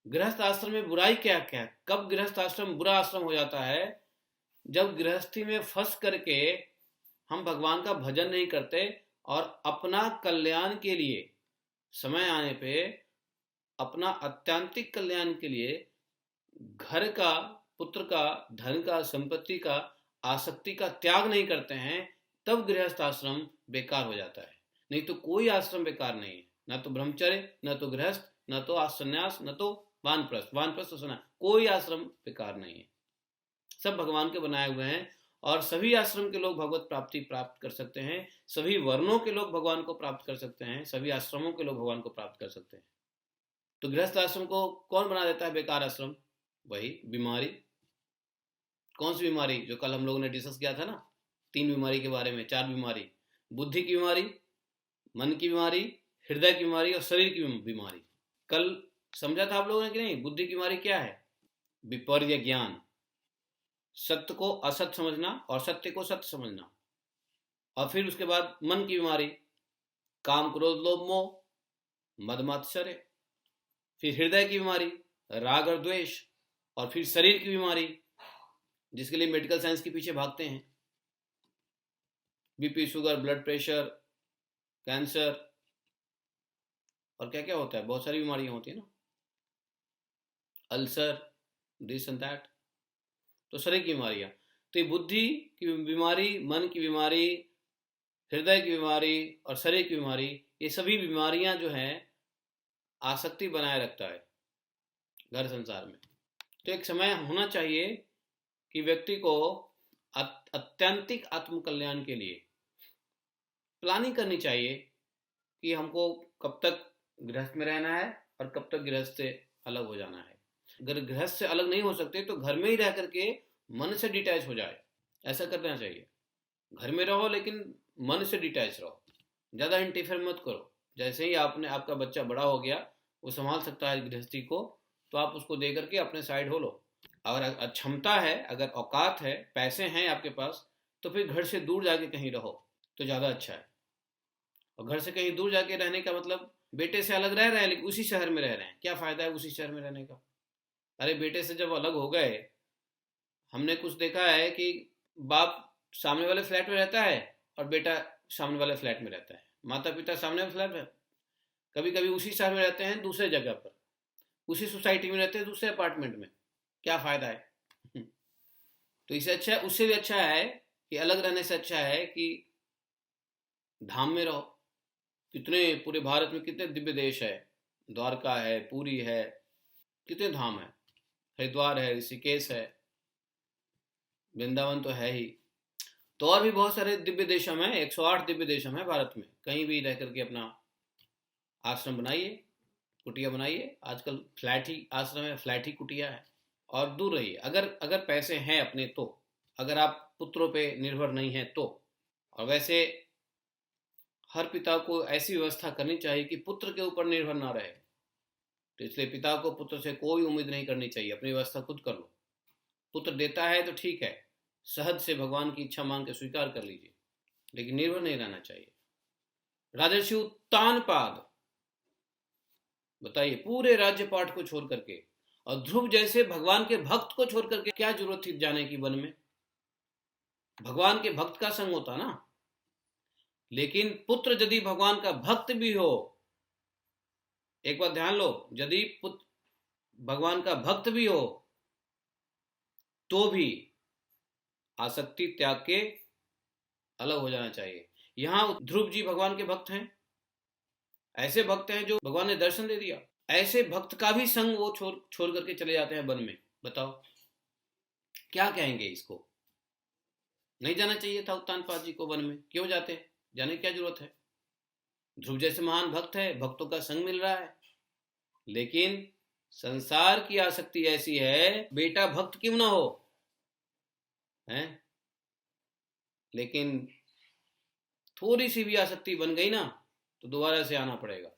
गृहस्थ आश्रम में बुराई क्या क्या, कब गृहस्थ आश्रम बुरा आश्रम हो जाता है? जब गृहस्थी में फंस करके हम भगवान का भजन नहीं करते और अपना कल्याण के लिए समय आने पे, अपना अत्यंतिक कल्याण के लिए घर का, पुत्र का, धन का, संपत्ति का, आसक्ति का त्याग नहीं करते हैं, तब गृहस्थ आश्रम बेकार हो जाता है। नहीं तो कोई आश्रम बेकार नहीं है, ना तो ब्रह्मचर्य, ना तो गृहस्थ, ना तो संन्यास, न तो वानप्रस्थ। वानप्रस्थ तो सुना, कोई आश्रम बेकार नहीं है, सब भगवान के बनाए हुए हैं। और सभी आश्रम के लोग भगवत प्राप्ति प्राप्त कर सकते हैं, सभी वर्णों के लोग भगवान को प्राप्त कर सकते हैं, सभी आश्रमों के लोग भगवान को प्राप्त कर सकते हैं। तो गृहस्थ आश्रम को कौन बना देता है बेकार आश्रम? वही बीमारी। कौन सी बीमारी? जो कल हम लोगों ने डिस्कस किया था ना, 3 बीमारी के बारे में, 4 बीमारी, बुद्धि की बीमारी, मन की बीमारी, हृदय की बीमारी और शरीर की बीमारी। कल समझा था आप लोगों ने कि नहीं? बुद्धि की बीमारी क्या है? विपर्य ज्ञान, सत्य को असत्य समझना और सत्य को सत्य समझना। और फिर उसके बाद मन की बीमारी, काम क्रोध लोभ मोह, मद मात्सर्य। फिर हृदय की बीमारी, राग और द्वेष। और फिर शरीर की बीमारी, जिसके लिए मेडिकल साइंस के पीछे भागते हैं, BP, sugar, blood pressure, cancer और क्या क्या होता है, बहुत सारी बीमारियां होती है ना, अल्सर, दिस एंड दैट। तो शरीर की बीमारियां। तो ये बुद्धि की बीमारी, मन की बीमारी, हृदय की बीमारी और शरीर की बीमारी, ये सभी बीमारियां जो हैं आसक्ति बनाए रखता है घर संसार में। तो एक समय होना चाहिए कि व्यक्ति को अत्यंतिक आत्म कल्याण के लिए प्लानिंग करनी चाहिए कि हमको कब तक गृहस्थ में रहना है और कब तक गृहस्थ से अलग हो जाना है। अगर गृहस्थ से अलग नहीं हो सकते तो घर में ही रह करके मन से डिटैच हो जाए, ऐसा करना चाहिए। घर में रहो लेकिन मन से डिटैच रहो, ज़्यादा इंटरफेयर मत करो। जैसे ही आपका बच्चा बड़ा हो गया, वो संभाल सकता है गृहस्थी को, तो आप उसको दे करके अपने साइड हो लो। अगर क्षमता है, अगर औकात है, पैसे हैं आपके पास, तो फिर घर से दूर जाके कहीं रहो तो ज़्यादा अच्छा है। और घर से कहीं दूर जाके रहने का मतलब बेटे से अलग रह रहे हैं लेकिन उसी शहर में रह रहे हैं, क्या फ़ायदा है उसी शहर में रहने का? अरे बेटे से जब अलग हो गए, हमने कुछ देखा है कि बाप सामने वाले फ्लैट में रहता है और बेटा सामने वाले फ्लैट में रहता है, माता पिता सामने वाले फ्लैट में, कभी कभी उसी शहर में रहते हैं दूसरे जगह पर, उसी सोसाइटी में रहते हैं दूसरे अपार्टमेंट में, क्या फ़ायदा है? तो इससे अच्छा, उससे भी अच्छा है कि अलग रहने से अच्छा है कि धाम में रहो। कितने, पूरे भारत में कितने दिव्य देश है, द्वारका है, पुरी है, कितने धाम है, हरिद्वार है, ऋषिकेश है, वृंदावन तो है ही। तो और भी बहुत सारे दिव्य देशम है, 108 दिव्य देशम है भारत में। कहीं भी रह करके अपना आश्रम बनाइए, कुटिया बनाइए। आजकल फ्लैट ही आश्रम है, फ्लैट ही कुटिया है। और दूर रहिए, अगर अगर पैसे हैं अपने तो, अगर आप पुत्रों पे निर्भर नहीं हैं तो। और वैसे हर पिता को ऐसी व्यवस्था करनी चाहिए कि पुत्र के ऊपर निर्भर ना रहे। तो इसलिए पिता को पुत्र से कोई उम्मीद नहीं करनी चाहिए, अपनी व्यवस्था खुद कर लो। पुत्र देता है तो ठीक है, सहज से भगवान की इच्छा मान के स्वीकार कर लीजिए, लेकिन निर्भर नहीं रहना चाहिए। राजर्षि उत्तानपाद, बताइए, पूरे राज्य पाठ को छोड़ करके और ध्रुव जैसे भगवान के भक्त को छोड़ करके क्या जरूरत थी जाने की वन में? भगवान के भक्त का संग होता ना। लेकिन पुत्र यदि भगवान का भक्त भी हो, एक बात ध्यान लो, यदि पुत्र भगवान का भक्त भी हो तो भी आसक्ति त्याग के अलग हो जाना चाहिए। यहां ध्रुव जी भगवान के भक्त हैं, ऐसे भक्त हैं जो भगवान ने दर्शन दे दिया, ऐसे भक्त का भी संग वो छोड़ करके चले जाते हैं वन में। बताओ क्या कहेंगे इसको? नहीं जाना चाहिए था उत्तानपाद जी को वन में, क्यों जाते? जाने की क्या जरूरत है? ध्रुव जैसे महान भक्त है, भक्तों का संग मिल रहा है, लेकिन संसार की आसक्ति ऐसी है, बेटा भक्त क्यों ना हो है, लेकिन थोड़ी सी भी आसक्ति बन गई ना तो दोबारा से आना पड़ेगा।